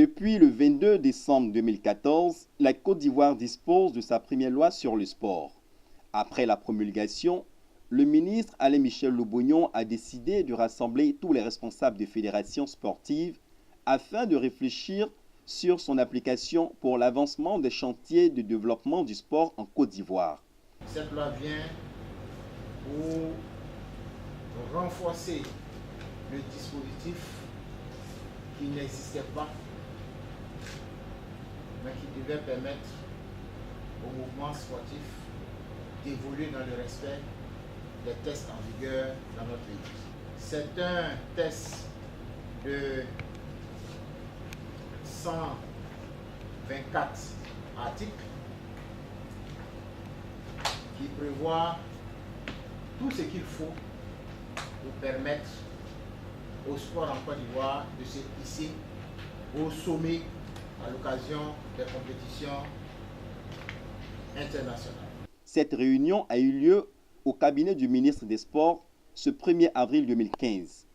Depuis le 22 décembre 2014, la Côte d'Ivoire dispose de sa première loi sur le sport. Après la promulgation, le ministre Alain Michel Loubognon a décidé de rassembler tous les responsables des fédérations sportives afin de réfléchir sur son application pour l'avancement des chantiers de développement du sport en Côte d'Ivoire. Cette loi vient pour renforcer le dispositif qui n'existait pas, mais qui devait permettre au mouvement sportif d'évoluer dans le respect des tests en vigueur dans notre pays. C'est un test de 124 articles qui prévoit tout ce qu'il faut pour permettre au sport en Côte d'Ivoire de se hisser au sommet à l'occasion des compétitions internationales. Cette réunion a eu lieu au cabinet du ministre des Sports ce 1er avril 2015.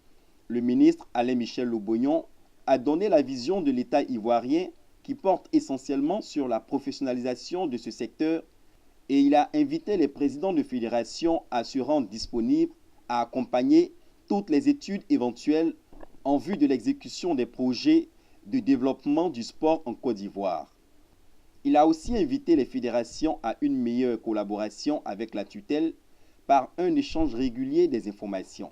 Le ministre Alain Michel Loubognon a donné la vision de l'État ivoirien qui porte essentiellement sur la professionnalisation de ce secteur et il a invité les présidents de fédérations à se rendre disponibles à accompagner toutes les études éventuelles en vue de l'exécution des projets de développement du sport en Côte d'Ivoire. Il a aussi invité les fédérations à une meilleure collaboration avec la tutelle par un échange régulier des informations.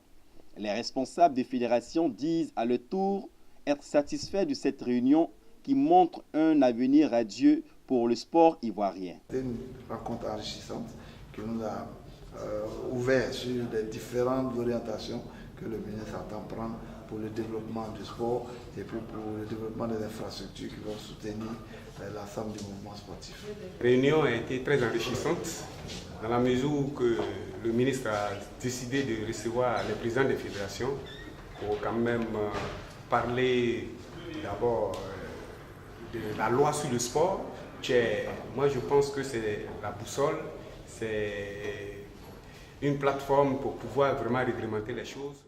Les responsables des fédérations disent à leur tour être satisfaits de cette réunion qui montre un avenir radieux pour le sport ivoirien. C'est une rencontre enrichissante qui nous a ouvert sur les différentes orientations que le ministre entend prendre pour le développement du sport et puis pour le développement des infrastructures qui vont soutenir l'ensemble du mouvement sportif. La réunion a été très enrichissante dans la mesure où que le ministre a décidé de recevoir les présidents des fédérations pour quand même parler d'abord de la loi sur le sport. Moi je pense que c'est la boussole, c'est une plateforme pour pouvoir vraiment réglementer les choses.